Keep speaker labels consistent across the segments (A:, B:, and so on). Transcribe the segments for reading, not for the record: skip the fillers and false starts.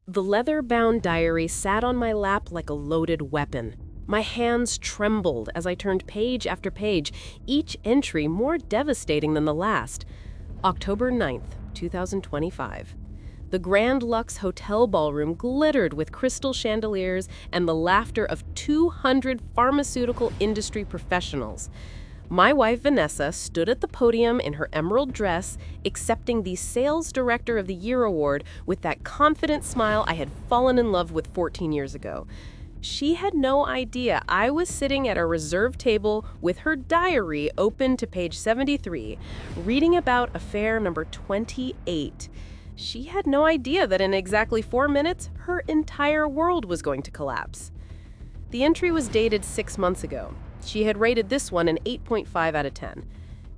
A: The leather-bound diary sat on my lap like a loaded weapon. My hands trembled as I turned page after page, each entry more devastating than the last. October 9th, 2025. The Grand Lux Hotel ballroom glittered with crystal chandeliers and the laughter of 200 pharmaceutical industry professionals. My wife, Vanessa, stood at the podium in her emerald dress, accepting the Sales Director of the Year award with that confident smile I had fallen in love with 14 years ago. She had no idea I was sitting at a reserved table with her diary open to page 73, reading about affair number 28. She had no idea that in exactly 4 minutes, her entire world was going to collapse. The entry was dated 6 months ago. She had rated this one an 8.5 out of 10.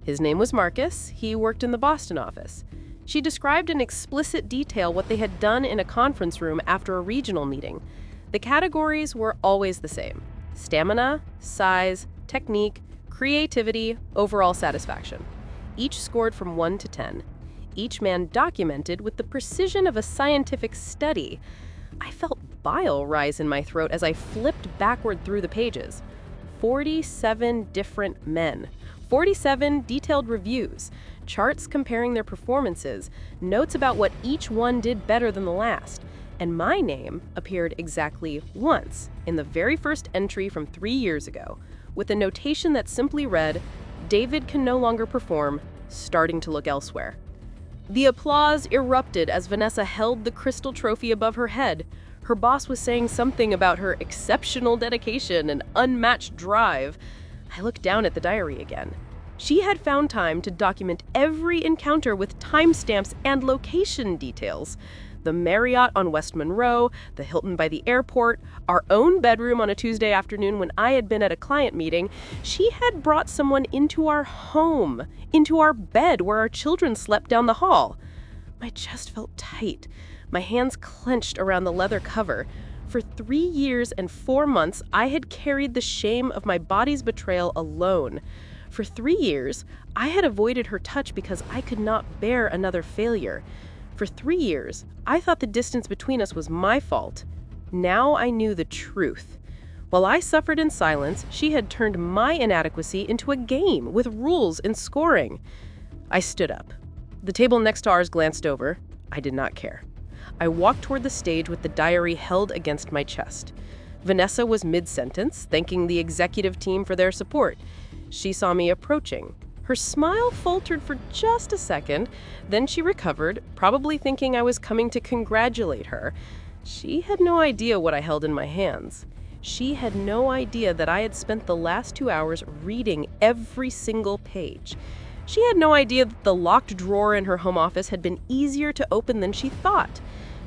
A: His name was Marcus. He worked in the Boston office. She described in explicit detail what they had done in a conference room after a regional meeting. The categories were always the same: stamina, size, technique, creativity, overall satisfaction. Each scored from 1 to 10. Each man documented with the precision of a scientific study. I felt bile rise in my throat as I flipped backward through the pages. 47 different men, 47 detailed reviews, charts comparing their performances, notes about what each one did better than the last. And my name appeared exactly once in the very first entry from 3 years ago, with a notation that simply read, "David can no longer perform, starting to look elsewhere." The applause erupted as Vanessa held the crystal trophy above her head. Her boss was saying something about her exceptional dedication and unmatched drive. I looked down at the diary again. She had found time to document every encounter with timestamps and location details. The Marriott on West Monroe, the Hilton by the airport, our own bedroom on a Tuesday afternoon when I had been at a client meeting. She had brought someone into our home, into our bed where our children slept down the hall. My chest felt tight. My hands clenched around the leather cover. For 3 years and 4 months, I had carried the shame of my body's betrayal alone. For 3 years, I had avoided her touch because I could not bear another failure. For 3 years, I thought the distance between us was my fault. Now I knew the truth. While I suffered in silence, she had turned my inadequacy into a game with rules and scoring. I stood up. The table next to ours glanced over. I did not care. I walked toward the stage with the diary held against my chest. Vanessa was mid-sentence, thanking the executive team for their support. She saw me approaching. Her smile faltered for just a second, then she recovered, probably thinking I was coming to congratulate her. She had no idea what I held in my hands. She had no idea that I had spent the last 2 hours reading every single page. She had no idea that the locked drawer in her home office had been easier to open than she thought.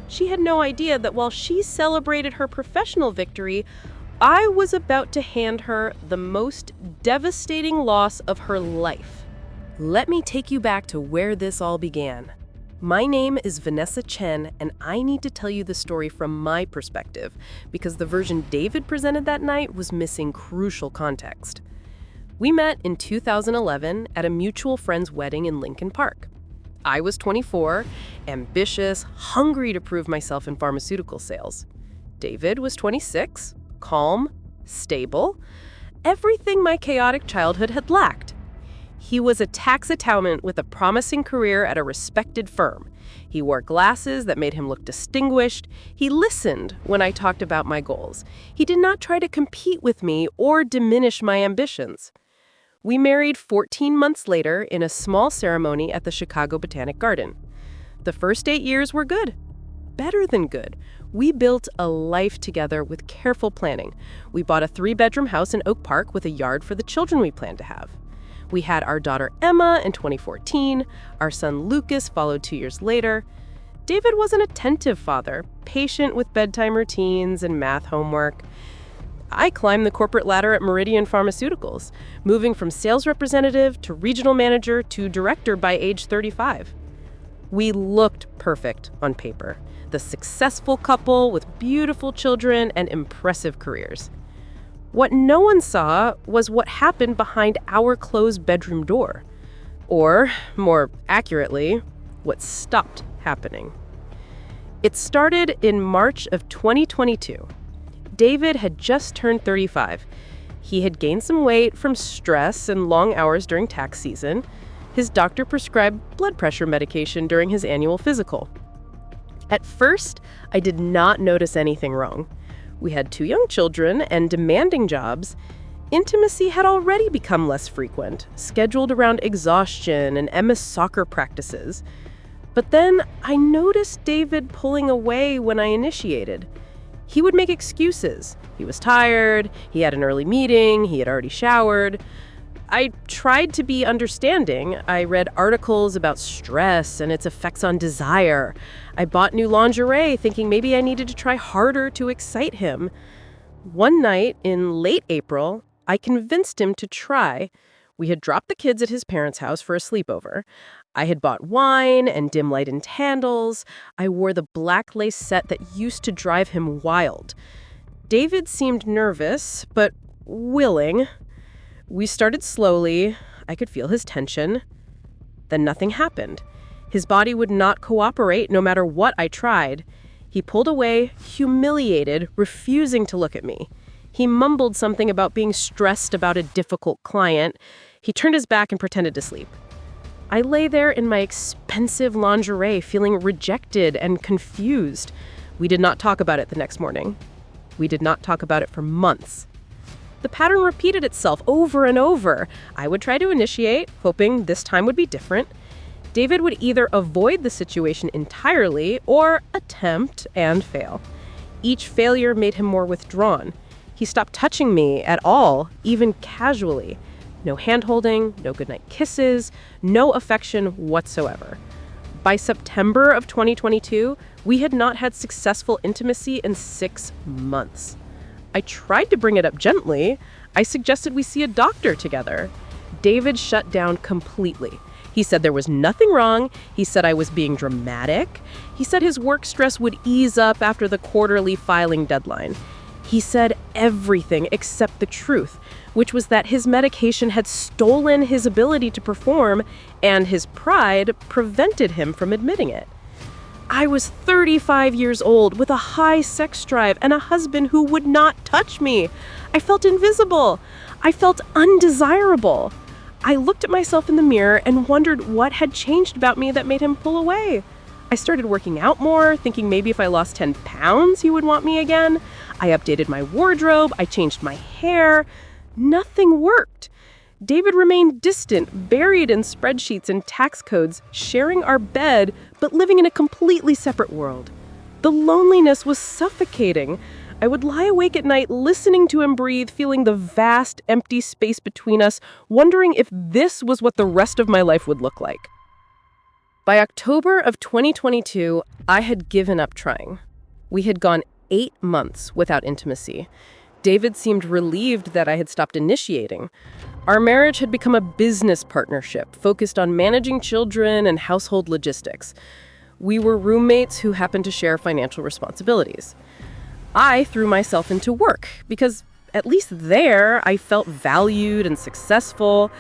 A: She had no idea that while she celebrated her professional victory, I was about to hand her the most devastating loss of her life. Let me take you back to where this all began. My name is Vanessa Chen, and I need to tell you the story from my perspective, because the version David presented that night was missing crucial context. We met in 2011 at a mutual friend's wedding in Lincoln Park. I was 24, ambitious, hungry to prove myself in pharmaceutical sales. David was 26, calm, stable, everything my chaotic childhood had lacked. He was a tax accountant with a promising career at a respected firm. He wore glasses that made him look distinguished. He listened when I talked about my goals. He did not try to compete with me or diminish my ambitions. We married 14 months later in a small ceremony at the Chicago Botanic Garden. The first 8 years were good. Better than good. We built a life together with careful planning. We bought a 3-bedroom house in Oak Park with a yard for the children we planned to have. We had our daughter Emma in 2014. Our son Lucas followed 2 years later. David was an attentive father, patient with bedtime routines and math homework. I climbed the corporate ladder at Meridian Pharmaceuticals, moving from sales representative to regional manager to director by age 35. We looked perfect on paper, the successful couple with beautiful children and impressive careers. What no one saw was what happened behind our closed bedroom door. Or, more accurately, what stopped happening. It started in March of 2022. David had just turned 35. He had gained some weight from stress and long hours during tax season. His doctor prescribed blood pressure medication during his annual physical. At first, I did not notice anything wrong. We had 2 young children and demanding jobs. Intimacy had already become less frequent, scheduled around exhaustion and Emma's soccer practices. But then I noticed David pulling away when I initiated. He would make excuses. He was tired, he had an early meeting, he had already showered. I tried to be understanding. I read articles about stress and its effects on desire. I bought new lingerie thinking maybe I needed to try harder to excite him. One night in late April, I convinced him to try. We had dropped the kids at his parents' house for a sleepover. I had bought wine and dim light and candles. I wore the black lace set that used to drive him wild. David seemed nervous, but willing. We started slowly. I could feel his tension. Then nothing happened. His body would not cooperate no matter what I tried. He pulled away, humiliated, refusing to look at me. He mumbled something about being stressed about a difficult client. He turned his back and pretended to sleep. I lay there in my expensive lingerie, feeling rejected and confused. We did not talk about it the next morning. We did not talk about it for months. The pattern repeated itself over and over. I would try to initiate, hoping this time would be different. David would either avoid the situation entirely or attempt and fail. Each failure made him more withdrawn. He stopped touching me at all, even casually. No hand-holding, no goodnight kisses, no affection whatsoever. By September of 2022, we had not had successful intimacy in 6 months. I tried to bring it up gently. I suggested we see a doctor together. David shut down completely. He said there was nothing wrong. He said I was being dramatic. He said his work stress would ease up after the quarterly filing deadline. He said everything except the truth, which was that his medication had stolen his ability to perform, and his pride prevented him from admitting it. I was 35 years old with a high sex drive and a husband who would not touch me. I felt invisible. I felt undesirable. I looked at myself in the mirror and wondered what had changed about me that made him pull away. I started working out more, thinking maybe if I lost 10 pounds, he would want me again. I updated my wardrobe. I changed my hair. Nothing worked. David remained distant, buried in spreadsheets and tax codes, sharing our bed, but living in a completely separate world. The loneliness was suffocating. I would lie awake at night listening to him breathe, feeling the vast, empty space between us, wondering if this was what the rest of my life would look like. By October of 2022, I had given up trying. We had gone 8 months without intimacy. David seemed relieved that I had stopped initiating. Our marriage had become a business partnership focused on managing children and household logistics. We were roommates who happened to share financial responsibilities. I threw myself into work because, at least there, I felt valued and successful.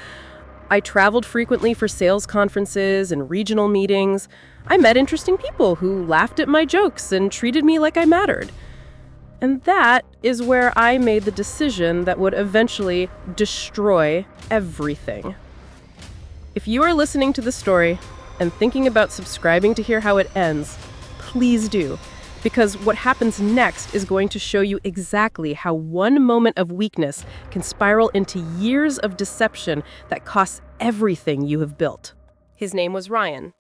A: I traveled frequently for sales conferences and regional meetings. I met interesting people who laughed at my jokes and treated me like I mattered. And that is where I made the decision that would eventually destroy everything. If you are listening to this story and thinking about subscribing to hear how it ends, please do, because what happens next is going to show you exactly how one moment of weakness can spiral into years of deception that costs everything you have built. His name was Ryan.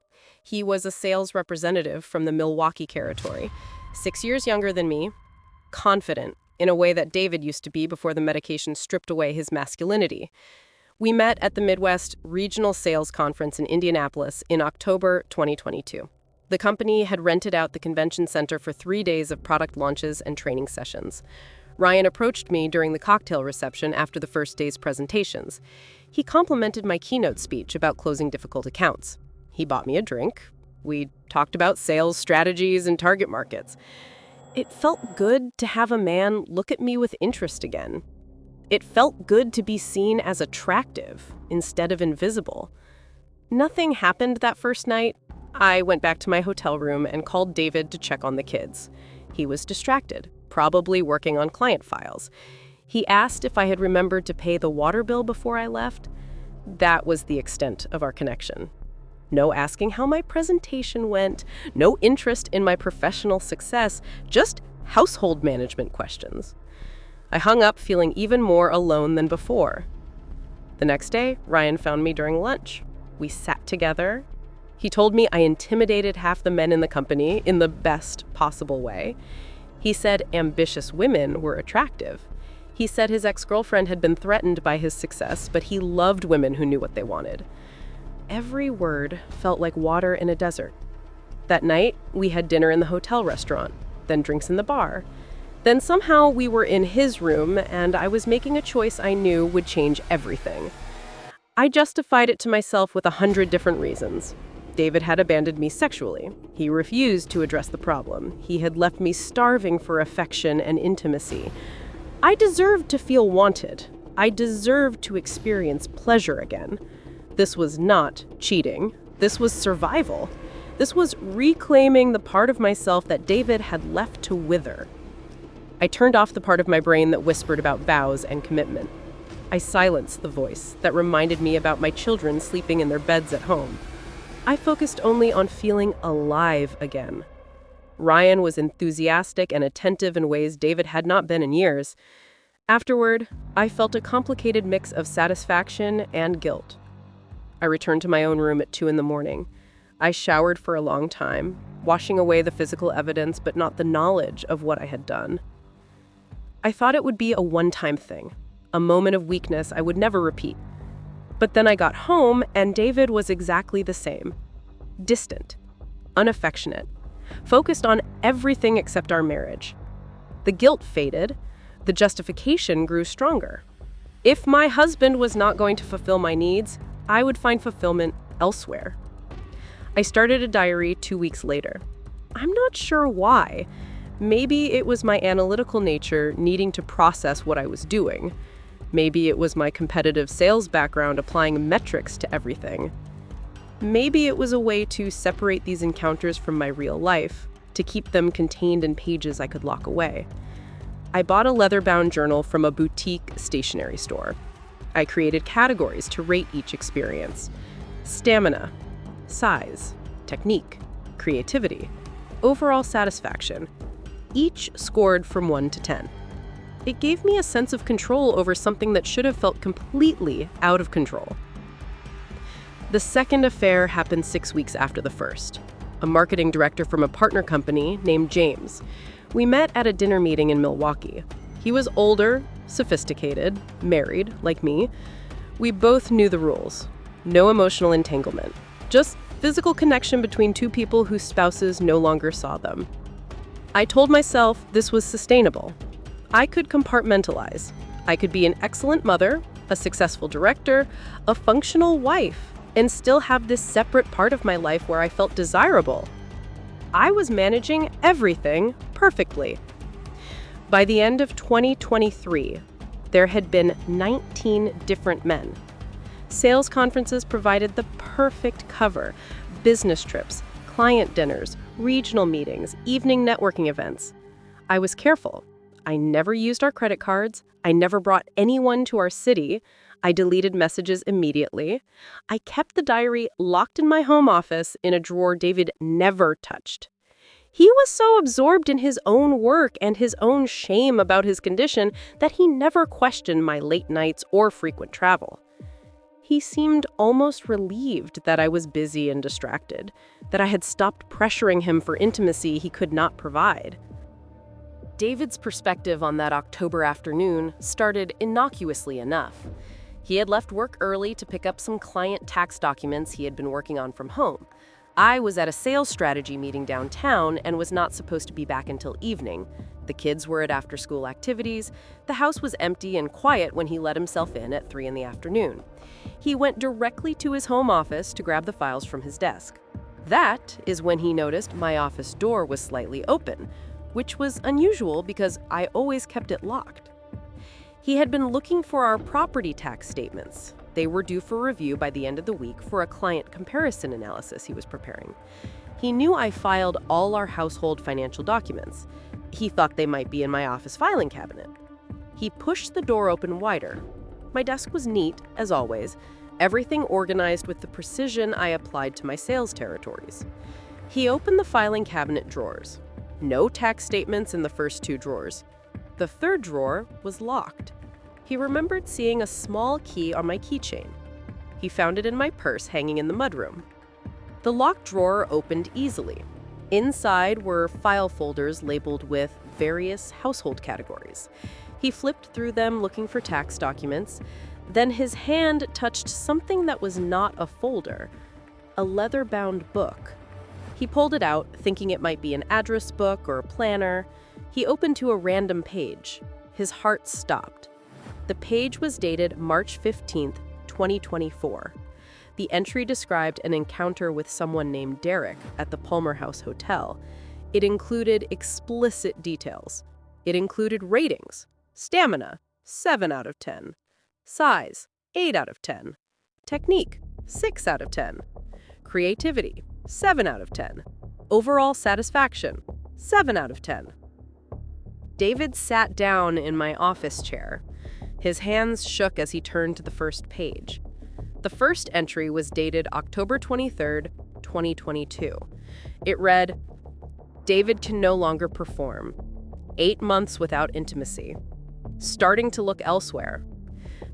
A: He was a sales representative from the Milwaukee territory, 6 years younger than me, confident in a way that David used to be before the medication stripped away his masculinity. We met at the Midwest Regional Sales Conference in Indianapolis in October 2022. The company had rented out the convention center for 3 days of product launches and training sessions. Ryan approached me during the cocktail reception after the first day's presentations. He complimented my keynote speech about closing difficult accounts. He bought me a drink. We talked about sales strategies and target markets. It felt good to have a man look at me with interest again. It felt good to be seen as attractive instead of invisible. Nothing happened that first night. I went back to my hotel room and called David to check on the kids. He was distracted, probably working on client files. He asked if I had remembered to pay the water bill before I left. That was the extent of our connection. No asking how my presentation went, no interest in my professional success, just household management questions. I hung up feeling even more alone than before. The next day, Ryan found me during lunch. We sat together. He told me I intimidated half the men in the company in the best possible way. He said ambitious women were attractive. He said his ex-girlfriend had been threatened by his success, but he loved women who knew what they wanted. Every word felt like water in a desert. That night, we had dinner in the hotel restaurant, then drinks in the bar. Then somehow we were in his room, and I was making a choice I knew would change everything. I justified it to myself with 100 different reasons. David had abandoned me sexually. He refused to address the problem. He had left me starving for affection and intimacy. I deserved to feel wanted. I deserved to experience pleasure again. This was not cheating. This was survival. This was reclaiming the part of myself that David had left to wither. I turned off the part of my brain that whispered about vows and commitment. I silenced the voice that reminded me about my children sleeping in their beds at home. I focused only on feeling alive again. Ryan was enthusiastic and attentive in ways David had not been in years. Afterward, I felt a complicated mix of satisfaction and guilt. I returned to my own room at 2 a.m. I showered for a long time, washing away the physical evidence but not the knowledge of what I had done. I thought it would be a one-time thing, a moment of weakness I would never repeat. But then I got home, and David was exactly the same. Distant, unaffectionate, focused on everything except our marriage. The guilt faded. The justification grew stronger. If my husband was not going to fulfill my needs, I would find fulfillment elsewhere. I started a diary 2 weeks later. I'm not sure why. Maybe it was my analytical nature needing to process what I was doing. Maybe it was my competitive sales background applying metrics to everything. Maybe it was a way to separate these encounters from my real life, to keep them contained in pages I could lock away. I bought a leather-bound journal from a boutique stationery store. I created categories to rate each experience: stamina, size, technique, creativity, overall satisfaction. Each scored from 1 to 10. It gave me a sense of control over something that should have felt completely out of control. The second affair happened 6 weeks after the first. A marketing director from a partner company named James. We met at a dinner meeting in Milwaukee. He was older, sophisticated, married, like me. We both knew the rules. No emotional entanglement. Just physical connection between two people whose spouses no longer saw them. I told myself this was sustainable. I could compartmentalize. I could be an excellent mother, a successful director, a functional wife, and still have this separate part of my life where I felt desirable. I was managing everything perfectly. By the end of 2023, there had been 19 different men. Sales conferences provided the perfect cover: business trips, client dinners, regional meetings, evening networking events. I was careful. I never used our credit cards. I never brought anyone to our city. I deleted messages immediately. I kept the diary locked in my home office in a drawer David never touched. He was so absorbed in his own work and his own shame about his condition that he never questioned my late nights or frequent travel. He seemed almost relieved that I was busy and distracted, that I had stopped pressuring him for intimacy he could not provide. David's perspective on that October afternoon started innocuously enough. He had left work early to pick up some client tax documents he had been working on from home. I was at a sales strategy meeting downtown and was not supposed to be back until evening. The kids were at after-school activities. The house was empty and quiet when he let himself in at 3 p.m. He went directly to his home office to grab the files from his desk. That is when he noticed my office door was slightly open, which was unusual because I always kept it locked. He had been looking for our property tax statements. They were due for review by the end of the week for a client comparison analysis he was preparing. He knew I filed all our household financial documents. He thought they might be in my office filing cabinet. He pushed the door open wider. My desk was neat, as always, everything organized with the precision I applied to my sales territories. He opened the filing cabinet drawers. No tax statements in the first 2 drawers. The 3rd drawer was locked. He remembered seeing a small key on my keychain. He found it in my purse hanging in the mudroom. The locked drawer opened easily. Inside were file folders labeled with various household categories. He flipped through them looking for tax documents. Then his hand touched something that was not a folder, a leather-bound book. He pulled it out, thinking it might be an address book or a planner. He opened to a random page. His heart stopped. The page was dated March 15th, 2024. The entry described an encounter with someone named Derek at the Palmer House Hotel. It included explicit details. It included ratings. Stamina, 7 out of 10. Size, 8 out of 10. Technique, 6 out of 10. Creativity, 7 out of 10. Overall satisfaction, 7 out of 10. David sat down in my office chair. His hands shook as he turned to the first page. The first entry was dated October 23rd, 2022. It read, "David can no longer perform. 8 months without intimacy. Starting to look elsewhere.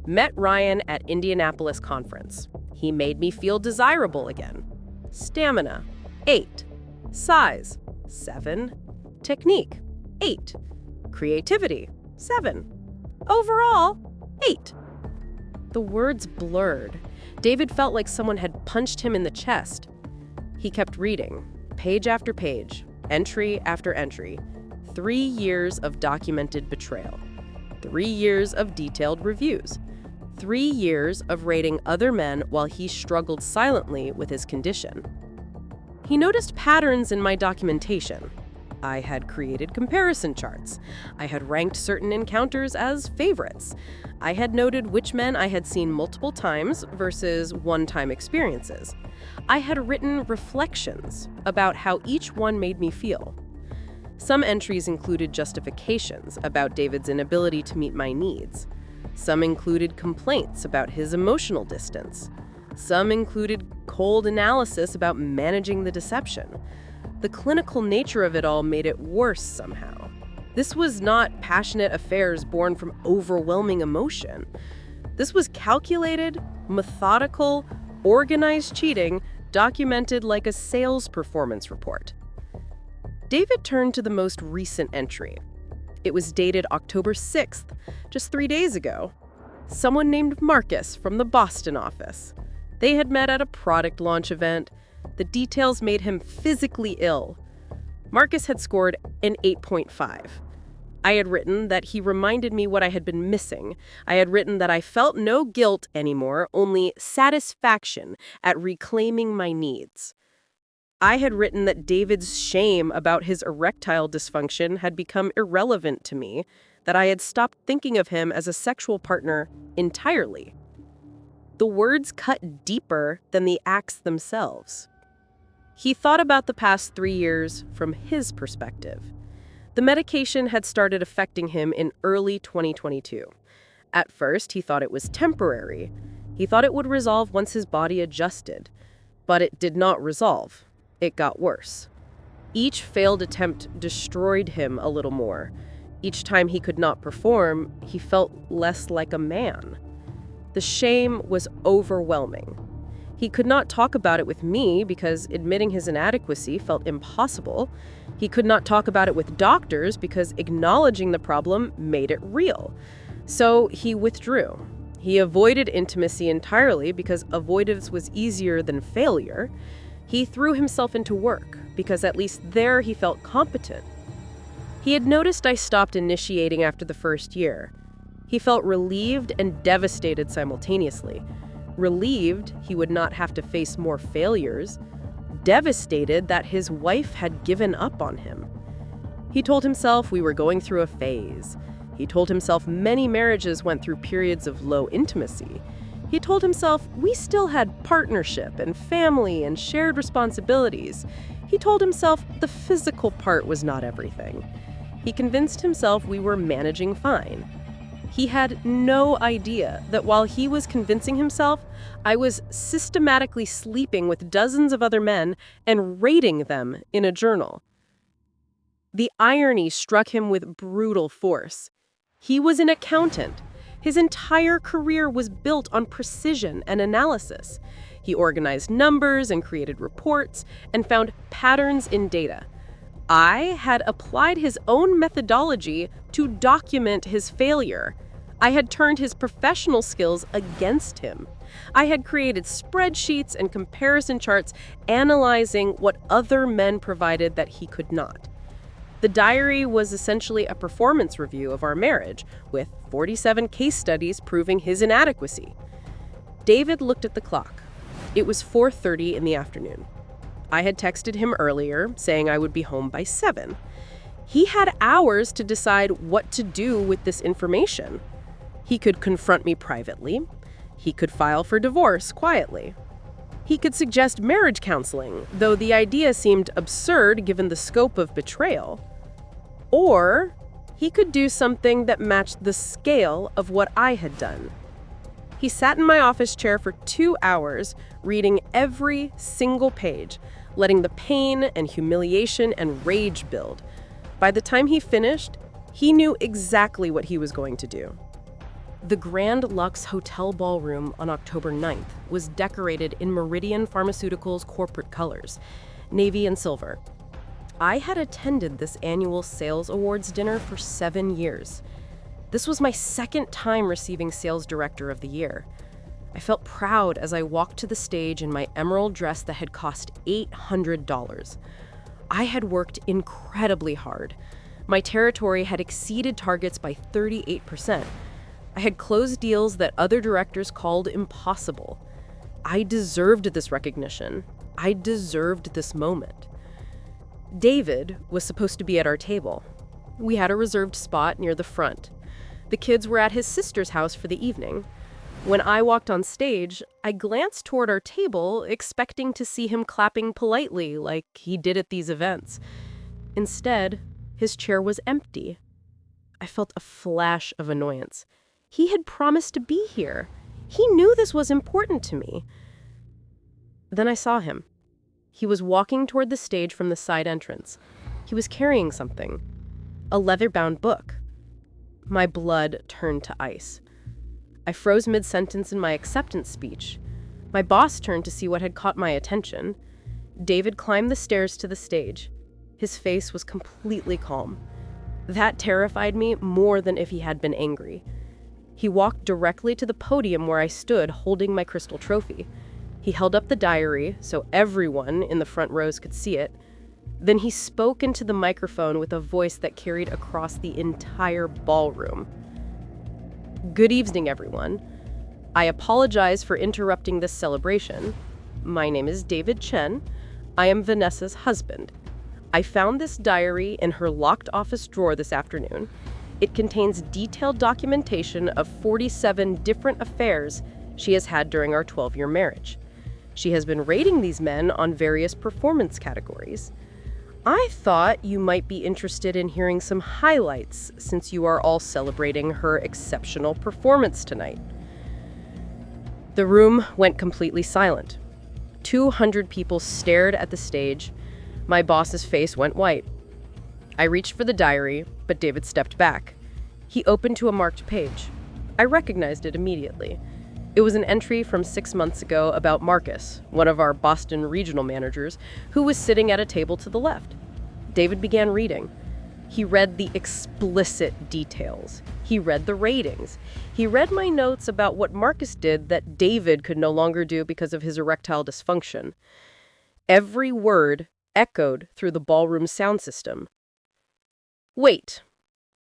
A: Met Ryan at Indianapolis conference. He made me feel desirable again. Stamina, 8. Size, 7. Technique, 8. Creativity, 7. Overall, 8. The words blurred. David felt like someone had punched him in the chest. He kept reading, page after page, entry after entry. 3 years of documented betrayal. 3 years of detailed reviews. 3 years of rating other men while he struggled silently with his condition. He noticed patterns in my documentation. I had created comparison charts. I had ranked certain encounters as favorites. I had noted which men I had seen multiple times versus one-time experiences. I had written reflections about how each one made me feel. Some entries included justifications about David's inability to meet my needs. Some included complaints about his emotional distance. Some included cold analysis about managing the deception. The clinical nature of it all made it worse somehow. This was not passionate affairs born from overwhelming emotion. This was calculated, methodical, organized cheating documented like a sales performance report. David turned to the most recent entry. It was dated October 6th, just 3 days ago. Someone named Marcus from the Boston office. They had met at a product launch event. The details made him physically ill. Marcus had scored an 8.5. I had written that he reminded me what I had been missing. I had written that I felt no guilt anymore, only satisfaction at reclaiming my needs. I had written that David's shame about his erectile dysfunction had become irrelevant to me, that I had stopped thinking of him as a sexual partner entirely. The words cut deeper than the acts themselves. He thought about the past 3 years from his perspective. The medication had started affecting him in early 2022. At first, he thought it was temporary. He thought it would resolve once his body adjusted. But it did not resolve. It got worse. Each failed attempt destroyed him a little more. Each time he could not perform, he felt less like a man. The shame was overwhelming. He could not talk about it with me because admitting his inadequacy felt impossible. He could not talk about it with doctors because acknowledging the problem made it real. So he withdrew. He avoided intimacy entirely because avoidance was easier than failure. He threw himself into work because at least there he felt competent. He had noticed I stopped initiating after the first year. He felt relieved and devastated simultaneously. Relieved he would not have to face more failures. Devastated that his wife had given up on him. He told himself we were going through a phase. He told himself many marriages went through periods of low intimacy. He told himself we still had partnership and family and shared responsibilities. He told himself the physical part was not everything. He convinced himself we were managing fine. He had no idea that while he was convincing himself, I was systematically sleeping with dozens of other men and rating them in a journal. The irony struck him with brutal force. He was an accountant. His entire career was built on precision and analysis. He organized numbers and created reports and found patterns in data. I had applied his own methodology to document his failure. I had turned his professional skills against him. I had created spreadsheets and comparison charts analyzing what other men provided that he could not. The diary was essentially a performance review of our marriage, with 47 case studies proving his inadequacy. David looked at the clock. It was 4:30 in the afternoon. I had texted him earlier, saying I would be home by 7. He had hours to decide what to do with this information. He could confront me privately. He could file for divorce quietly. He could suggest marriage counseling, though the idea seemed absurd given the scope of betrayal. Or he could do something that matched the scale of what I had done. He sat in my office chair for 2 hours, reading every single page, letting the pain and humiliation and rage build. By the time he finished, he knew exactly what he was going to do. The Grand Lux Hotel Ballroom on October 9th was decorated in Meridian Pharmaceutical's corporate colors, navy and silver. I had attended this annual sales awards dinner for 7 years. This was my second time receiving Sales Director of the Year. I felt proud as I walked to the stage in my emerald dress that had cost $800. I had worked incredibly hard. My territory had exceeded targets by 38%. I had closed deals that other directors called impossible. I deserved this recognition. I deserved this moment. David was supposed to be at our table. We had a reserved spot near the front. The kids were at his sister's house for the evening. When I walked on stage, I glanced toward our table, expecting to see him clapping politely like he did at these events. Instead, his chair was empty. I felt a flash of annoyance. He had promised to be here. He knew this was important to me. Then I saw him. He was walking toward the stage from the side entrance. He was carrying something, a leather-bound book. My blood turned to ice. I froze mid-sentence in my acceptance speech. My boss turned to see what had caught my attention. David climbed the stairs to the stage. His face was completely calm. That terrified me more than if he had been angry. He walked directly to the podium where I stood holding my crystal trophy. He held up the diary so everyone in the front rows could see it. Then he spoke into the microphone with a voice that carried across the entire ballroom. Good evening, everyone. I apologize for interrupting this celebration. My name is David Chen. I am Vanessa's husband. I found this diary in her locked office drawer this afternoon. It contains detailed documentation of 47 different affairs she has had during our 12-year marriage. She has been rating these men on various performance categories. I thought you might be interested in hearing some highlights since you are all celebrating her exceptional performance tonight. The room went completely silent. 200 people stared at the stage. My boss's face went white. I reached for the diary, but David stepped back. He opened to a marked page. I recognized it immediately. It was an entry from 6 months ago about Marcus, one of our Boston regional managers, who was sitting at a table to the left. David began reading. He read the explicit details. He read the ratings. He read my notes about what Marcus did that David could no longer do because of his erectile dysfunction. Every word echoed through the ballroom sound system. "Wait,"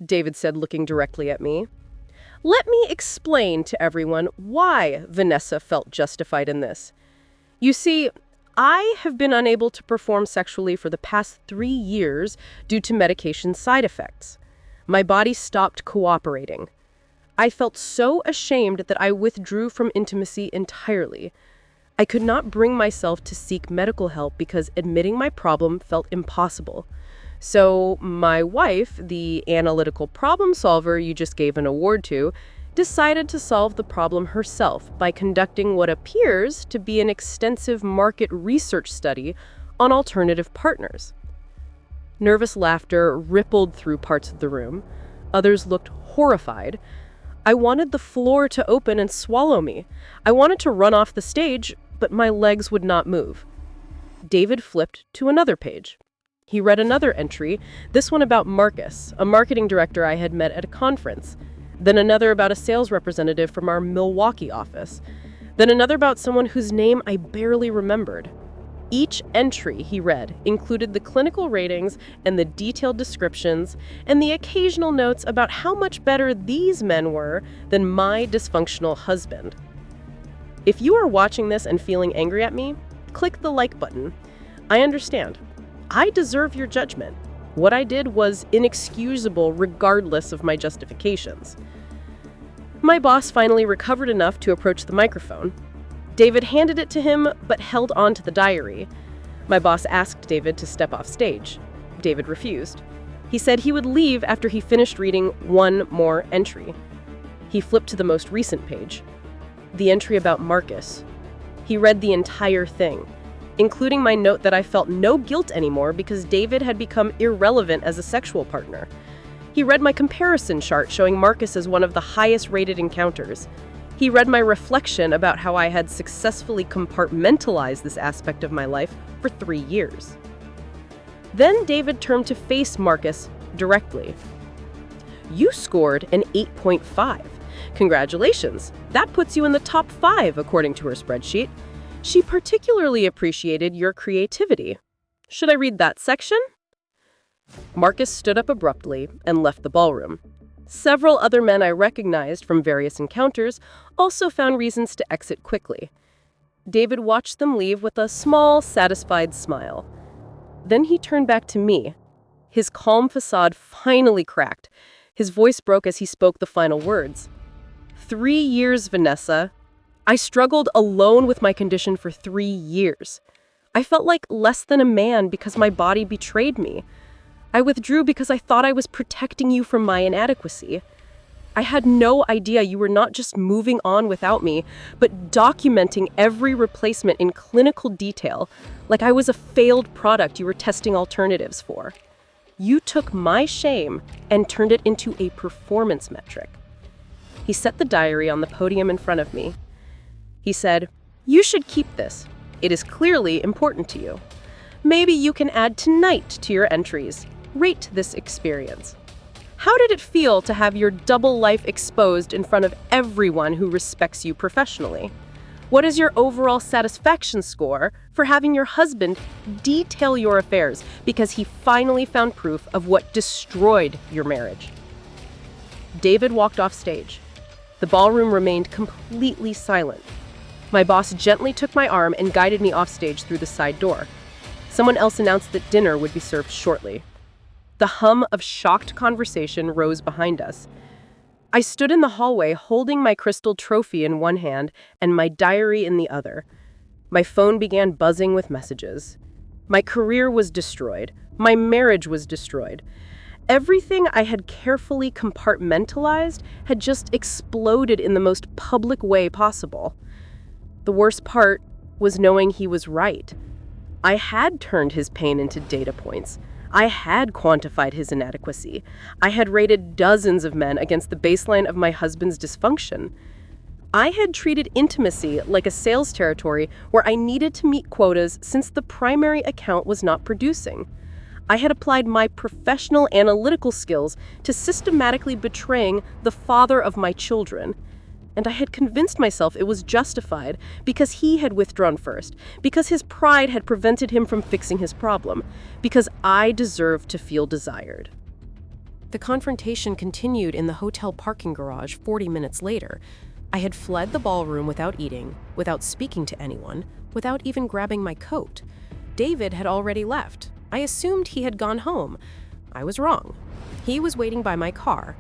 A: David said, looking directly at me. "Let me explain to everyone why Vanessa felt justified in this. You see, I have been unable to perform sexually for the past 3 years due to medication side effects. My body stopped cooperating. I felt so ashamed that I withdrew from intimacy entirely. I could not bring myself to seek medical help because admitting my problem felt impossible. So my wife, the analytical problem solver you just gave an award to, decided to solve the problem herself by conducting what appears to be an extensive market research study on alternative partners. Nervous laughter rippled through parts of the room. Others looked horrified. I wanted the floor to open and swallow me. I wanted to run off the stage, but my legs would not move. David flipped to another page. He read another entry, this one about Marcus, a marketing director I had met at a conference. Then another about a sales representative from our Milwaukee office. Then another about someone whose name I barely remembered. Each entry he read included the clinical ratings and the detailed descriptions and the occasional notes about how much better these men were than my dysfunctional husband. If you are watching this and feeling angry at me, click the like button. I understand. I deserve your judgment. What I did was inexcusable regardless of my justifications. My boss finally recovered enough to approach the microphone. David handed it to him, but held on to the diary. My boss asked David to step off stage. David refused. He said he would leave after he finished reading one more entry. He flipped to the most recent page, the entry about Marcus. He read the entire thing, including my note that I felt no guilt anymore because David had become irrelevant as a sexual partner. He read my comparison chart showing Marcus as one of the highest-rated encounters. He read my reflection about how I had successfully compartmentalized this aspect of my life for 3 years. Then David turned to face Marcus directly. You scored an 8.5. Congratulations. That puts you in the top 5 according to her spreadsheet. She particularly appreciated your creativity. Should I read that section? Marcus stood up abruptly and left the ballroom. Several other men I recognized from various encounters also found reasons to exit quickly. David watched them leave with a small, satisfied smile. Then he turned back to me. His calm facade finally cracked. His voice broke as he spoke the final words. 3 years, Vanessa. I struggled alone with my condition for 3 years. I felt like less than a man because my body betrayed me. I withdrew because I thought I was protecting you from my inadequacy. I had no idea you were not just moving on without me, but documenting every replacement in clinical detail, like I was a failed product you were testing alternatives for. You took my shame and turned it into a performance metric. He set the diary on the podium in front of me. He said, "You should keep this. It is clearly important to you. Maybe you can add tonight to your entries. Rate this experience. How did it feel to have your double life exposed in front of everyone who respects you professionally? What is your overall satisfaction score for having your husband detail your affairs because he finally found proof of what destroyed your marriage?" David walked off stage. The ballroom remained completely silent. My boss gently took my arm and guided me off stage through the side door. Someone else announced that dinner would be served shortly. The hum of shocked conversation rose behind us. I stood in the hallway holding my crystal trophy in one hand and my diary in the other. My phone began buzzing with messages. My career was destroyed. My marriage was destroyed. Everything I had carefully compartmentalized had just exploded in the most public way possible. The worst part was knowing he was right. I had turned his pain into data points. I had quantified his inadequacy. I had rated dozens of men against the baseline of my husband's dysfunction. I had treated intimacy like a sales territory where I needed to meet quotas since the primary account was not producing. I had applied my professional analytical skills to systematically betraying the father of my children. And I had convinced myself it was justified because he had withdrawn first, because his pride had prevented him from fixing his problem, because I deserved to feel desired. The confrontation continued in the hotel parking garage 40 minutes later. I had fled the ballroom without eating, without speaking to anyone, without even grabbing my coat. David had already left. I assumed he had gone home. I was wrong. He was waiting by my car.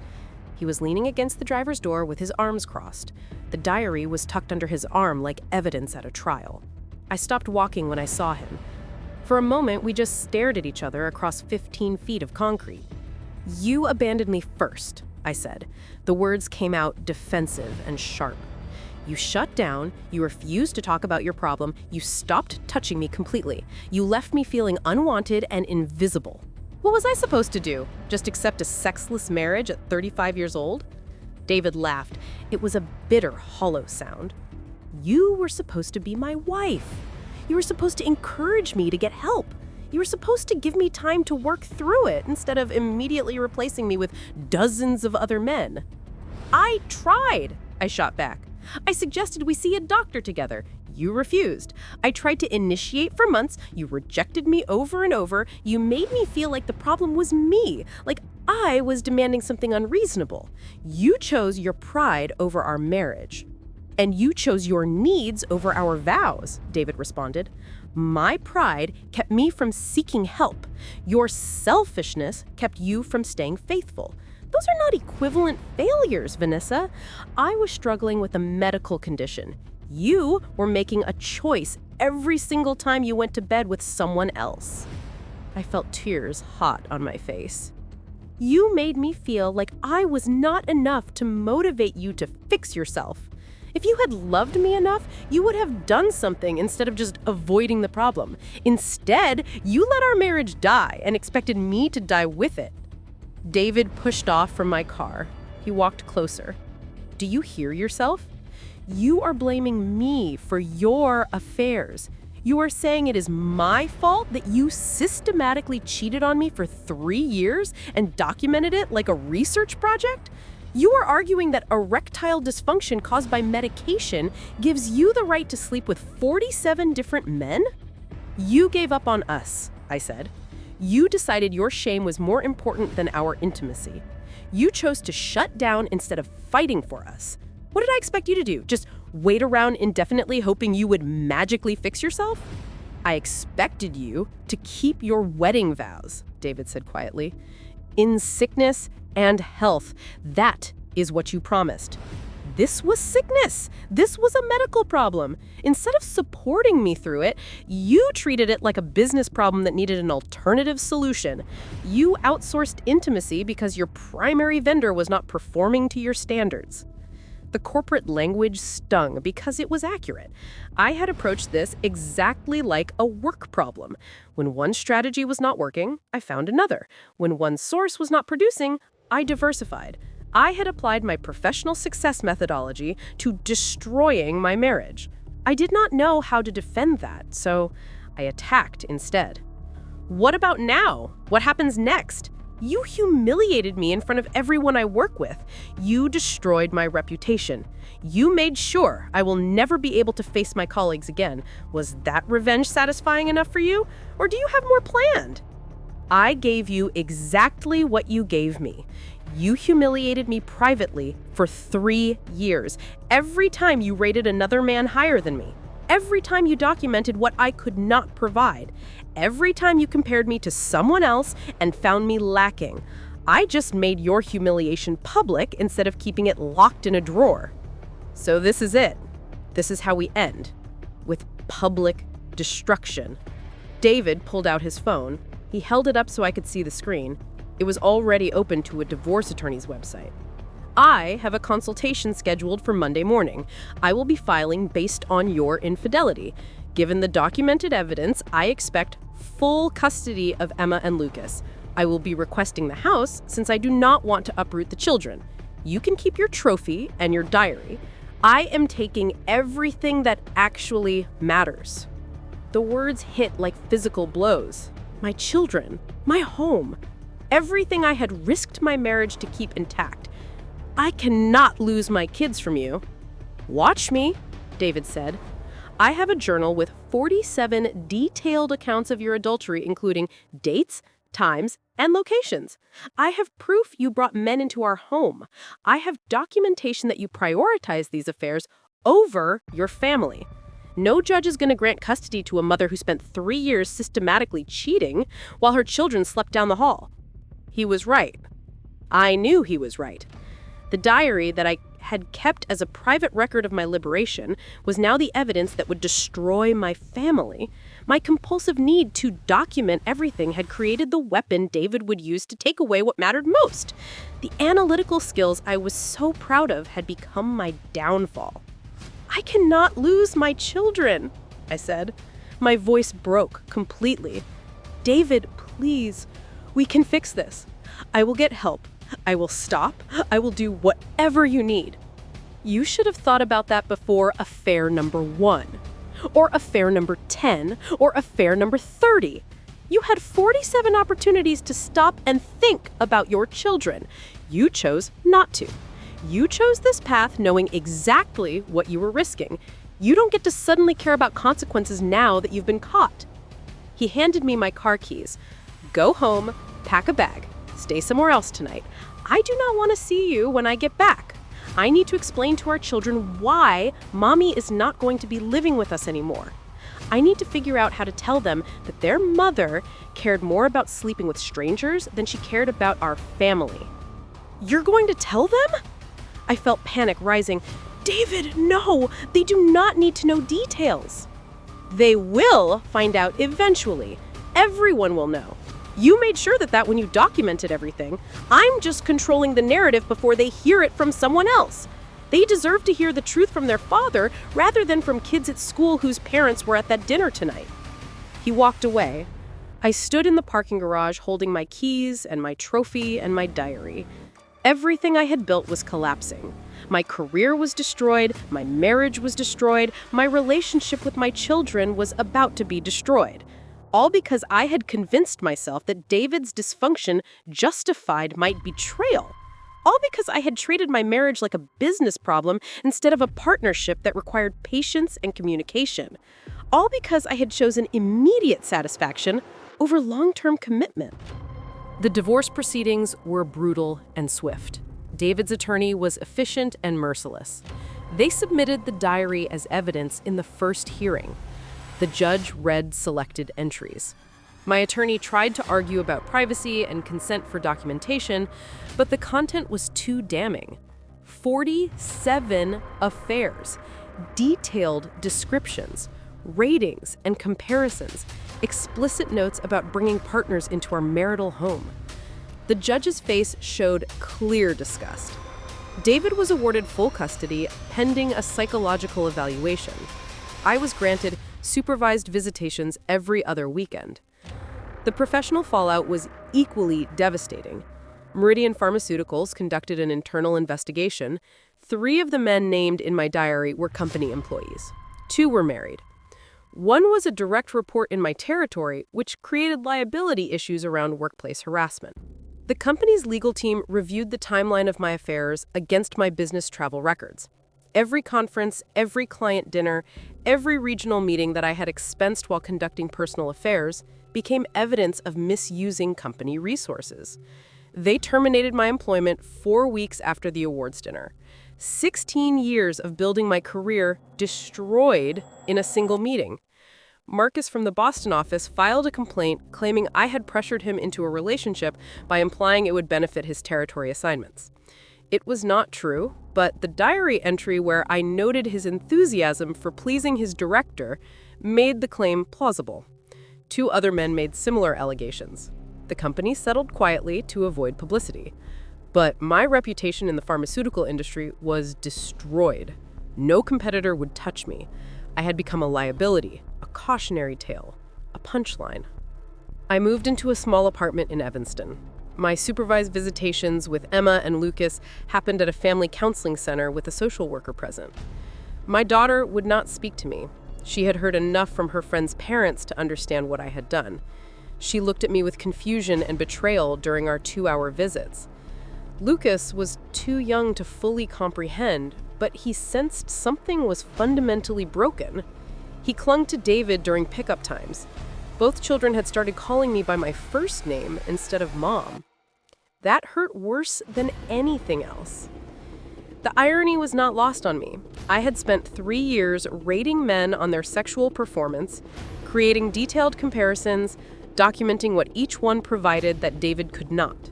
A: He was leaning against the driver's door with his arms crossed. The diary was tucked under his arm like evidence at a trial. I stopped walking when I saw him. For a moment, we just stared at each other across 15 feet of concrete. "You abandoned me first," I said. The words came out defensive and sharp. "You shut down, you refused to talk about your problem, you stopped touching me completely. You left me feeling unwanted and invisible. What was I supposed to do? Just accept a sexless marriage at 35 years old?" David laughed. It was a bitter, hollow sound. "You were supposed to be my wife. You were supposed to encourage me to get help. You were supposed to give me time to work through it instead of immediately replacing me with dozens of other men." "I tried," I shot back. "I suggested we see a doctor together. You refused. I tried to initiate for months. You rejected me over and over. You made me feel like the problem was me, like I was demanding something unreasonable. You chose your pride over our marriage. And you chose your needs over our vows," David responded. "My pride kept me from seeking help. Your selfishness kept you from staying faithful. Those are not equivalent failures, Vanessa. I was struggling with a medical condition. You were making a choice every single time you went to bed with someone else." I felt tears hot on my face. "You made me feel like I was not enough to motivate you to fix yourself. If you had loved me enough, you would have done something instead of just avoiding the problem. Instead, you let our marriage die and expected me to die with it." David pushed off from my car. He walked closer. "Do you hear yourself? You are blaming me for your affairs. You are saying it is my fault that you systematically cheated on me for 3 years and documented it like a research project? You are arguing that erectile dysfunction caused by medication gives you the right to sleep with 47 different men? You gave up on us," I said. "You decided your shame was more important than our intimacy. You chose to shut down instead of fighting for us. What did I expect you to do? Just wait around indefinitely hoping you would magically fix yourself?" "I expected you to keep your wedding vows," David said quietly. "In sickness and health. That is what you promised. This was sickness. This was a medical problem. Instead of supporting me through it, you treated it like a business problem that needed an alternative solution. You outsourced intimacy because your primary vendor was not performing to your standards." The corporate language stung because it was accurate. I had approached this exactly like a work problem. When one strategy was not working, I found another. When one source was not producing, I diversified. I had applied my professional success methodology to destroying my marriage. I did not know how to defend that, so I attacked instead. "What about now? What happens next? You humiliated me in front of everyone I work with. You destroyed my reputation. You made sure I will never be able to face my colleagues again. Was that revenge satisfying enough for you? Or do you have more planned?" "I gave you exactly what you gave me. You humiliated me privately for 3 years. Every time you rated another man higher than me. Every time you documented what I could not provide. Every time you compared me to someone else and found me lacking. I just made your humiliation public instead of keeping it locked in a drawer. So this is it. This is how we end. With public destruction." David pulled out his phone. He held it up so I could see the screen. It was already open to a divorce attorney's website. "I have a consultation scheduled for Monday morning. I will be filing based on your infidelity. Given the documented evidence, I expect full custody of Emma and Lucas. I will be requesting the house since I do not want to uproot the children. You can keep your trophy and your diary. I am taking everything that actually matters." The words hit like physical blows. My children, my home, everything I had risked my marriage to keep intact. "I cannot lose my kids from you." "Watch me," David said. "I have a journal with 47 detailed accounts of your adultery, including dates, times, and locations. I have proof you brought men into our home. I have documentation that you prioritize these affairs over your family. No judge is going to grant custody to a mother who spent 3 years systematically cheating while her children slept down the hall." He was right. I knew he was right. The diary that I had kept as a private record of my liberation was now the evidence that would destroy my family. My compulsive need to document everything had created the weapon David would use to take away what mattered most. The analytical skills I was so proud of had become my downfall. "I cannot lose my children," I said. My voice broke completely. "David, please, we can fix this. I will get help. I will stop. I will do whatever you need." You should have thought about that before affair number 1, or affair number 10, or affair number 30. You had 47 opportunities to stop and think about your children. You chose not to. You chose this path knowing exactly what you were risking. You don't get to suddenly care about consequences now that you've been caught. He handed me my car keys. "Go home, pack a bag, stay somewhere else tonight. I do not want to see you when I get back. I need to explain to our children why Mommy is not going to be living with us anymore. I need to figure out how to tell them that their mother cared more about sleeping with strangers than she cared about our family." "You're going to tell them?" I felt panic rising. "David, no! They do not need to know details." "They will find out eventually. Everyone will know. You made sure that when you documented everything. I'm just controlling the narrative before they hear it from someone else. They deserve to hear the truth from their father rather than from kids at school whose parents were at that dinner tonight." He walked away. I stood in the parking garage holding my keys and my trophy and my diary. Everything I had built was collapsing. My career was destroyed, my marriage was destroyed, my relationship with my children was about to be destroyed. All because I had convinced myself that David's dysfunction justified my betrayal. All because I had treated my marriage like a business problem instead of a partnership that required patience and communication. All because I had chosen immediate satisfaction over long-term commitment. The divorce proceedings were brutal and swift. David's attorney was efficient and merciless. They submitted the diary as evidence in the first hearing. The judge read selected entries. My attorney tried to argue about privacy and consent for documentation, but the content was too damning. 47 affairs, detailed descriptions, ratings and comparisons, explicit notes about bringing partners into our marital home. The judge's face showed clear disgust. David was awarded full custody pending a psychological evaluation. I was granted supervised visitations every other weekend. The professional fallout was equally devastating. Meridian Pharmaceuticals conducted an internal investigation. 3 of the men named in my diary were company employees. 2 were married. One was a direct report in my territory, which created liability issues around workplace harassment. The company's legal team reviewed the timeline of my affairs against my business travel records. Every conference, every client dinner, every regional meeting that I had expensed while conducting personal affairs became evidence of misusing company resources. They terminated my employment 4 weeks after the awards dinner. 16 years of building my career destroyed in a single meeting. Marcus from the Boston office filed a complaint claiming I had pressured him into a relationship by implying it would benefit his territory assignments. It was not true, but the diary entry where I noted his enthusiasm for pleasing his director made the claim plausible. 2 other men made similar allegations. The company settled quietly to avoid publicity. But my reputation in the pharmaceutical industry was destroyed. No competitor would touch me. I had become a liability, a cautionary tale, a punchline. I moved into a small apartment in Evanston. My supervised visitations with Emma and Lucas happened at a family counseling center with a social worker present. My daughter would not speak to me. She had heard enough from her friends' parents to understand what I had done. She looked at me with confusion and betrayal during our 2-hour visits. Lucas was too young to fully comprehend, but he sensed something was fundamentally broken. He clung to David during pickup times. Both children had started calling me by my first name instead of Mom. That hurt worse than anything else. The irony was not lost on me. I had spent 3 years rating men on their sexual performance, creating detailed comparisons, documenting what each one provided that David could not.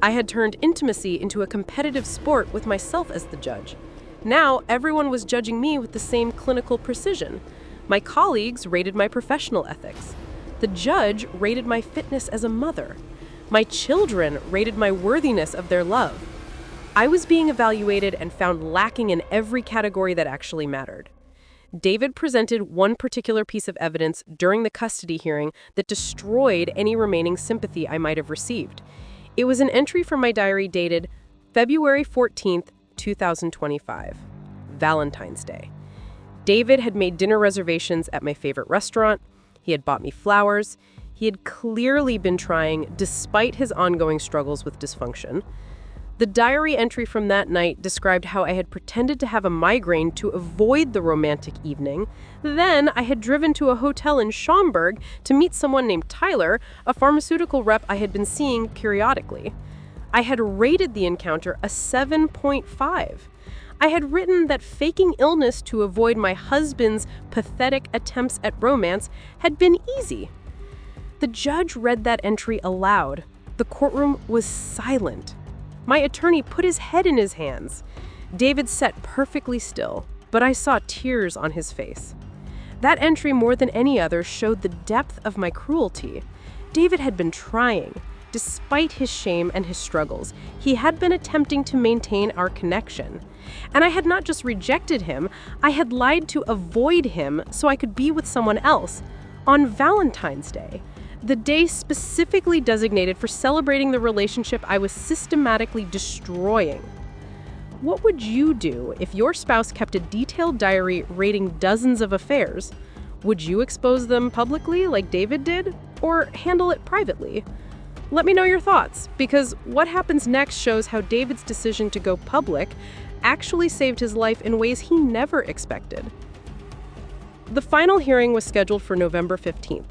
A: I had turned intimacy into a competitive sport with myself as the judge. Now, everyone was judging me with the same clinical precision. My colleagues rated my professional ethics. The judge rated my fitness as a mother. My children rated my worthiness of their love. I was being evaluated and found lacking in every category that actually mattered. David presented one particular piece of evidence during the custody hearing that destroyed any remaining sympathy I might have received. It was an entry from my diary dated February 14th, 2025, Valentine's Day. David had made dinner reservations at my favorite restaurant. He had bought me flowers. He had clearly been trying, despite his ongoing struggles with dysfunction. The diary entry from that night described how I had pretended to have a migraine to avoid the romantic evening. Then I had driven to a hotel in Schaumburg to meet someone named Tyler, a pharmaceutical rep I had been seeing periodically. I had rated the encounter a 7.5. I had written that faking illness to avoid my husband's pathetic attempts at romance had been easy. The judge read that entry aloud. The courtroom was silent. My attorney put his head in his hands. David sat perfectly still, but I saw tears on his face. That entry, more than any other, showed the depth of my cruelty. David had been trying. Despite his shame and his struggles, he had been attempting to maintain our connection. And I had not just rejected him, I had lied to avoid him so I could be with someone else. On Valentine's Day, the day specifically designated for celebrating the relationship I was systematically destroying. What would you do if your spouse kept a detailed diary rating dozens of affairs? Would you expose them publicly like David did, or handle it privately? Let me know your thoughts, because what happens next shows how David's decision to go public actually saved his life in ways he never expected. The final hearing was scheduled for November 15th.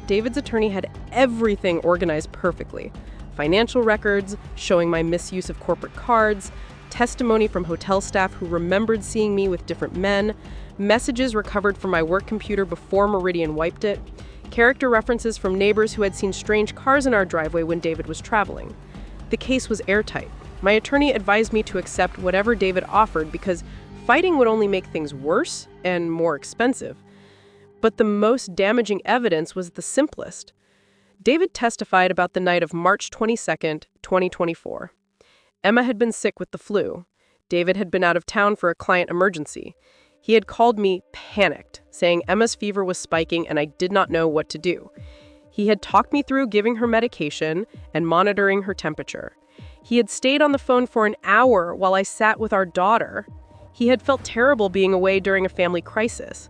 A: David's attorney had everything organized perfectly. Financial records showing my misuse of corporate cards, testimony from hotel staff who remembered seeing me with different men, messages recovered from my work computer before Meridian wiped it, character references from neighbors who had seen strange cars in our driveway when David was traveling. The case was airtight. My attorney advised me to accept whatever David offered because fighting would only make things worse and more expensive. But the most damaging evidence was the simplest. David testified about the night of March 22nd, 2024. Emma had been sick with the flu. David had been out of town for a client emergency. He had called me panicked, saying Emma's fever was spiking and I did not know what to do. He had talked me through giving her medication and monitoring her temperature. He had stayed on the phone for an hour while I sat with our daughter. He had felt terrible being away during a family crisis.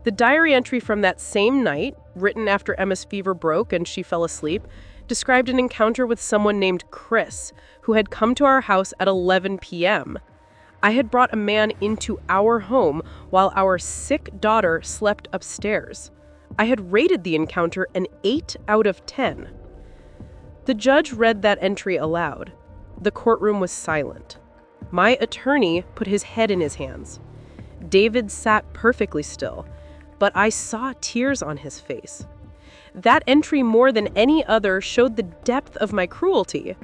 A: The diary entry from that same night, written after Emma's fever broke and she fell asleep, described an encounter with someone named Chris, who had come to our house at 11 p.m. I had brought a man into our home while our sick daughter slept upstairs. I had rated the encounter an 8 out of 10. The judge read that entry aloud. The courtroom was silent. My attorney put his head in his hands. David sat perfectly still, but I saw tears on his face. That entry, more than any other, showed the depth of my cruelty.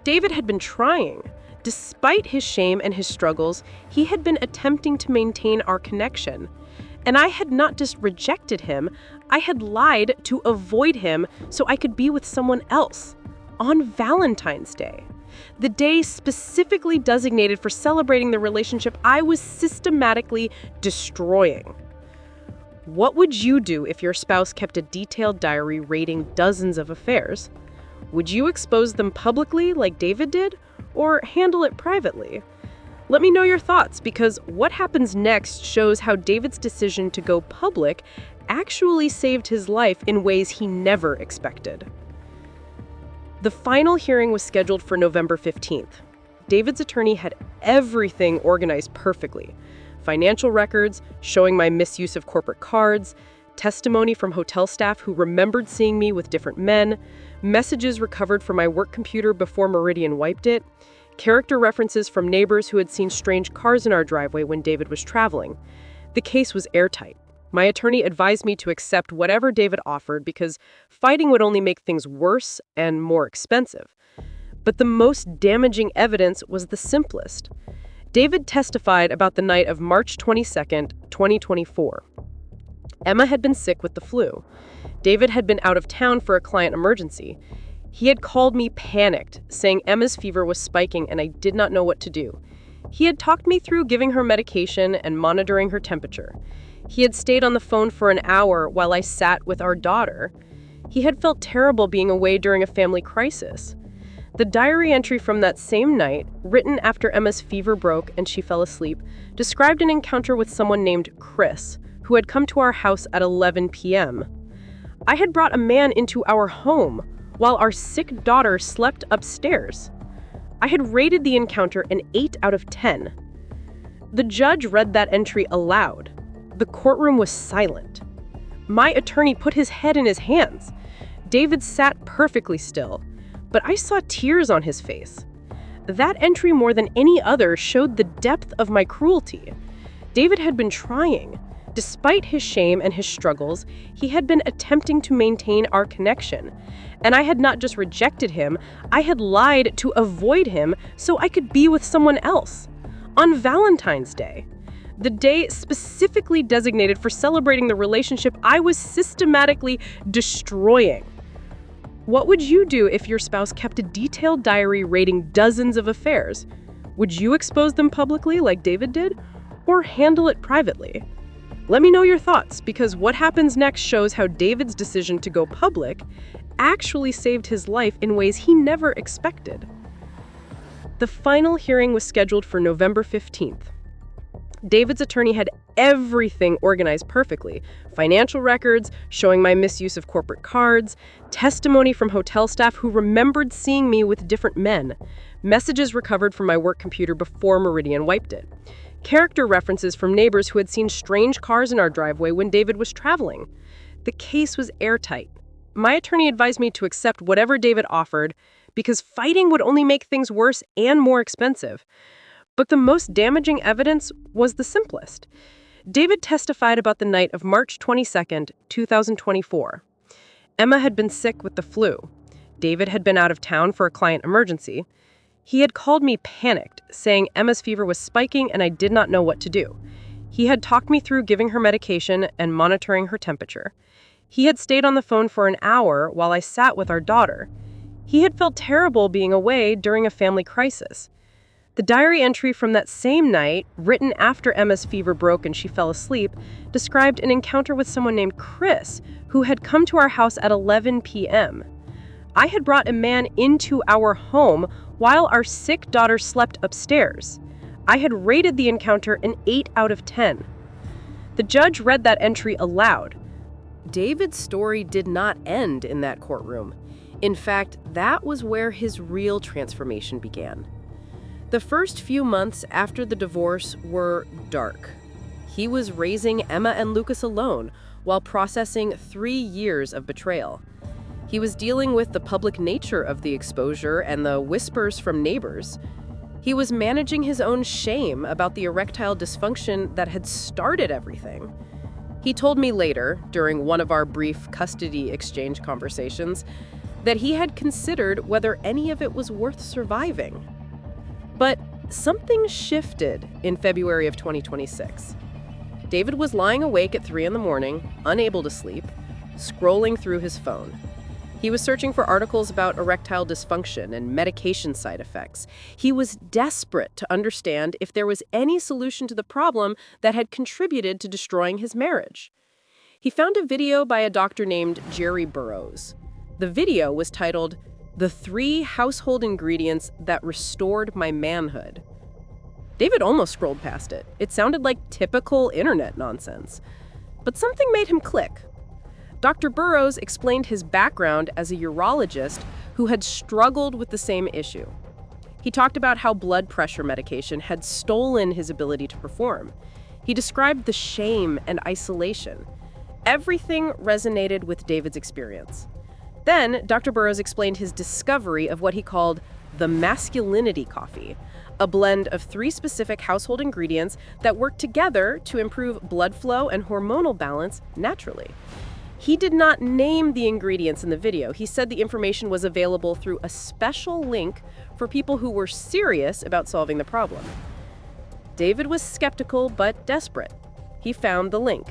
A: David had been trying. Despite his shame and his struggles, he had been attempting to maintain our connection. And I had not just rejected him, I had lied to avoid him so I could be with someone else. On Valentine's Day, the day specifically designated for celebrating the relationship I was systematically destroying. What would you do if your spouse kept a detailed diary rating dozens of affairs? Would you expose them publicly like David did, or handle it privately? Let me know your thoughts, because what happens next shows how David's decision to go public actually saved his life in ways he never expected. The final hearing was scheduled for November 15th. David's attorney had everything organized perfectly. Financial records showing my misuse of corporate cards, testimony from hotel staff who remembered seeing me with different men, messages recovered from my work computer before Meridian wiped it, character references from neighbors who had seen strange cars in our driveway when David was traveling. The case was airtight. My attorney advised me to accept whatever David offered because fighting would only make things worse and more expensive. But the most damaging evidence was the simplest. David testified about the night of March 22nd, 2024. Emma had been sick with the flu. David had been out of town for a client emergency. He had called me panicked, saying Emma's fever was spiking and I did not know what to do. He had talked me through giving her medication and monitoring her temperature. He had stayed on the phone for an hour while I sat with our daughter. He had felt terrible being away during a family crisis. The diary entry from that same night, written after Emma's fever broke and she fell asleep, described an encounter with someone named Chris, who had come to our house at 11 p.m. I had brought a man into our home while our sick daughter slept upstairs. I had rated the encounter an 8 out of 10. The judge read that entry aloud. The courtroom was silent. My attorney put his head in his hands. David sat perfectly still, but I saw tears on his face. That entry, more than any other, showed the depth of my cruelty. David had been trying. Despite his shame and his struggles, he had been attempting to maintain our connection. And I had not just rejected him, I had lied to avoid him so I could be with someone else. On Valentine's Day, the day specifically designated for celebrating the relationship I was systematically destroying. What would you do if your spouse kept a detailed diary rating dozens of affairs? Would you expose them publicly like David did, or handle it privately? Let me know your thoughts, because what happens next shows how David's decision to go public actually saved his life in ways he never expected. The final hearing was scheduled for November 15th. David's attorney had everything organized perfectly. Financial records showing my misuse of corporate cards, testimony from hotel staff who remembered seeing me with different men, messages recovered from my work computer before Meridian wiped it, character references from neighbors who had seen strange cars in our driveway when David was traveling. The case was airtight. My attorney advised me to accept whatever David offered because fighting would only make things worse and more expensive. But the most damaging evidence was the simplest. David testified about the night of March 22nd, 2024. Emma had been sick with the flu. David had been out of town for a client emergency. He had called me panicked, saying Emma's fever was spiking and I did not know what to do. He had talked me through giving her medication and monitoring her temperature. He had stayed on the phone for an hour while I sat with our daughter. He had felt terrible being away during a family crisis. The diary entry from that same night, written after Emma's fever broke and she fell asleep, described an encounter with someone named Chris, who had come to our house at 11 p.m. I had brought a man into our home while our sick daughter slept upstairs. I had rated the encounter an 8 out of 10. The judge read that entry aloud. David's story did not end in that courtroom. In fact, that was where his real transformation began. The first few months after the divorce were dark. He was raising Emma and Lucas alone while processing 3 years of betrayal. He was dealing with the public nature of the exposure and the whispers from neighbors. He was managing his own shame about the erectile dysfunction that had started everything. He told me later, during one of our brief custody exchange conversations, that he had considered whether any of it was worth surviving. But something shifted in February of 2026. David was lying awake at 3 a.m, unable to sleep, scrolling through his phone. He was searching for articles about erectile dysfunction and medication side effects. He was desperate to understand if there was any solution to the problem that had contributed to destroying his marriage. He found a video by a doctor named Jerry Burroughs. The video was titled, "The 3 Household Ingredients That Restored My Manhood." David almost scrolled past it. It sounded like typical internet nonsense. But something made him click. Dr. Burroughs explained his background as a urologist who had struggled with the same issue. He talked about how blood pressure medication had stolen his ability to perform. He described the shame and isolation. Everything resonated with David's experience. Then, Dr. Burroughs explained his discovery of what he called the masculinity coffee, a blend of 3 specific household ingredients that work together to improve blood flow and hormonal balance naturally. He did not name the ingredients in the video. He said the information was available through a special link for people who were serious about solving the problem. David was skeptical but desperate. He found the link.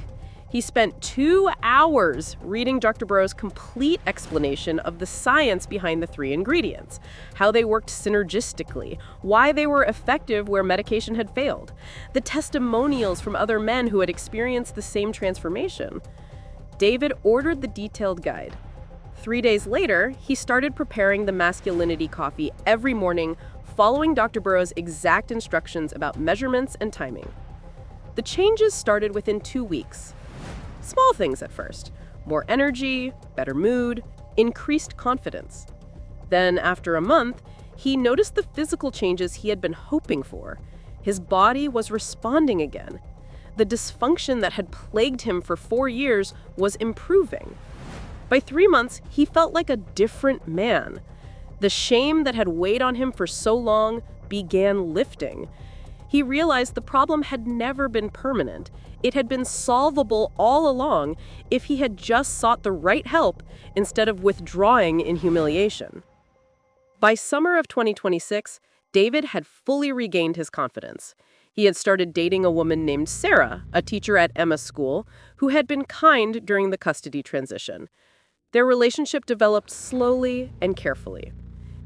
A: He spent 2 hours reading Dr. Burrow's complete explanation of the science behind the 3 ingredients, how they worked synergistically, why they were effective where medication had failed, the testimonials from other men who had experienced the same transformation. David ordered the detailed guide. 3 days later, he started preparing the masculinity coffee every morning, following Dr. Burrow's exact instructions about measurements and timing. The changes started within 2 weeks. Small things at first: more energy, better mood, increased confidence. Then, after a month, he noticed the physical changes he had been hoping for. His body was responding again. The dysfunction that had plagued him for 4 years was improving. By 3 months, he felt like a different man. The shame that had weighed on him for so long began lifting. He realized the problem had never been permanent. It had been solvable all along if he had just sought the right help instead of withdrawing in humiliation. By summer of 2026, David had fully regained his confidence. He had started dating a woman named Sarah, a teacher at Emma's school, who had been kind during the custody transition. Their relationship developed slowly and carefully.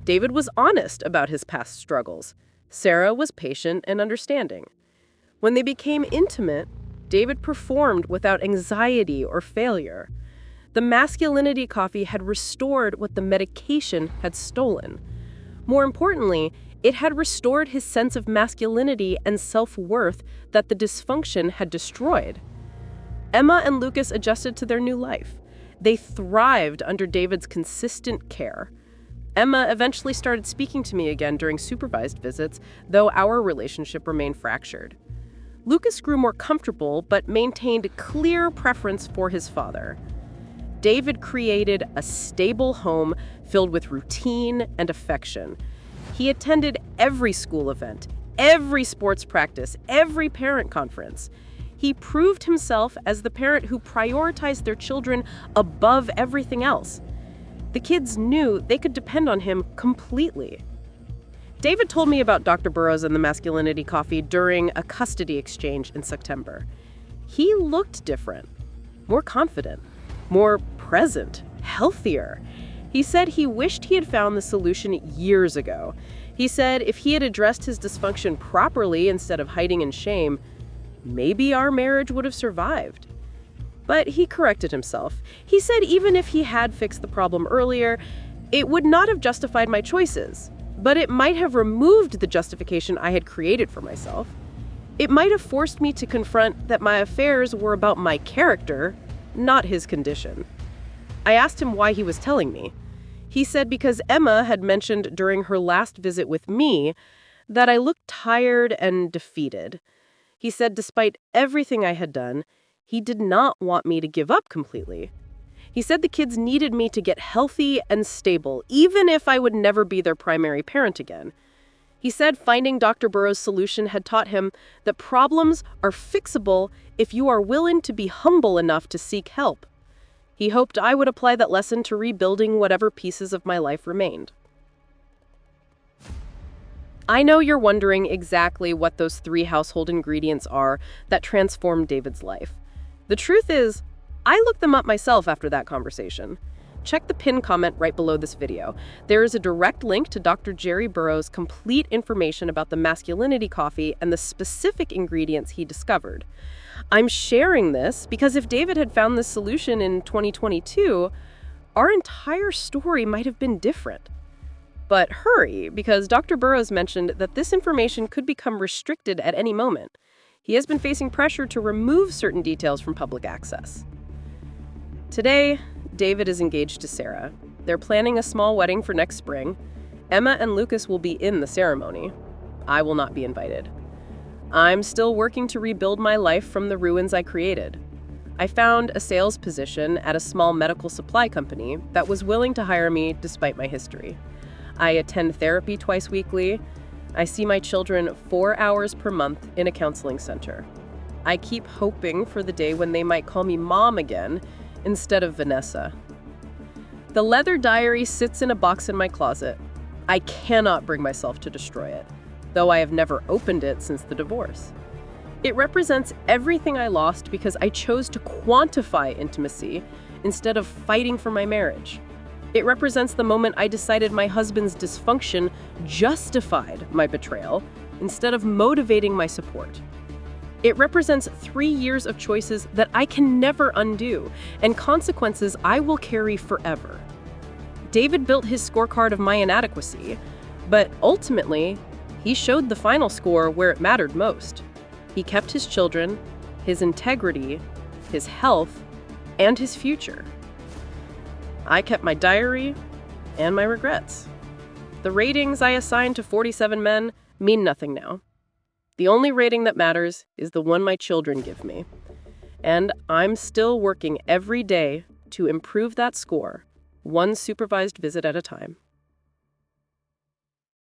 A: David was honest about his past struggles. Sarah was patient and understanding. When they became intimate, David performed without anxiety or failure. The masculinity coffee had restored what the medication had stolen. More importantly, it had restored his sense of masculinity and self-worth that the dysfunction had destroyed. Emma and Lucas adjusted to their new life. They thrived under David's consistent care. Emma eventually started speaking to me again during supervised visits, though our relationship remained fractured. Lucas grew more comfortable but maintained clear preference for his father. David created a stable home filled with routine and affection. He attended every school event, every sports practice, every parent conference. He proved himself as the parent who prioritized their children above everything else. The kids knew they could depend on him completely. David told me about Dr. Burrow's and the masculinity coffee during a custody exchange in September. He looked different, more confident, more present, healthier. He said he wished he had found the solution years ago. He said if he had addressed his dysfunction properly instead of hiding in shame, maybe our marriage would have survived. But he corrected himself. He said even if he had fixed the problem earlier, it would not have justified my choices, but it might have removed the justification I had created for myself. It might have forced me to confront that my affairs were about my character, not his condition. I asked him why he was telling me. He said because Emma had mentioned during her last visit with me that I looked tired and defeated. He said despite everything I had done, he did not want me to give up completely. He said the kids needed me to get healthy and stable, even if I would never be their primary parent again. He said finding Dr. Burrow's solution had taught him that problems are fixable if you are willing to be humble enough to seek help. He hoped I would apply that lesson to rebuilding whatever pieces of my life remained. I know you're wondering exactly what those 3 household ingredients are that transformed David's life. The truth is, I looked them up myself after that conversation. Check the pinned comment right below this video. There is a direct link to Dr. Jerry Burrow's complete information about the masculinity coffee and the specific ingredients he discovered. I'm sharing this because if David had found this solution in 2022, our entire story might have been different. But hurry, because Dr. Burrows mentioned that this information could become restricted at any moment. He has been facing pressure to remove certain details from public access. Today, David is engaged to Sarah. They're planning a small wedding for next spring. Emma and Lucas will be in the ceremony. I will not be invited. I'm still working to rebuild my life from the ruins I created. I found a sales position at a small medical supply company that was willing to hire me despite my history. I attend therapy twice weekly. I see my children 4 hours per month in a counseling center. I keep hoping for the day when they might call me mom again, instead of Vanessa. The leather diary sits in a box in my closet. I cannot bring myself to destroy it, though I have never opened it since the divorce. It represents everything I lost because I chose to quantify intimacy instead of fighting for my marriage. It represents the moment I decided my husband's dysfunction justified my betrayal instead of motivating my support. It represents 3 years of choices that I can never undo and consequences I will carry forever. David built his scorecard of my inadequacy, but ultimately, he showed the final score where it mattered most. He kept his children, his integrity, his health, and his future. I kept my diary and my regrets. The ratings I assigned to 47 men mean nothing now. The only rating that matters is the one my children give me. And I'm still working every day to improve that score, one supervised visit at a time.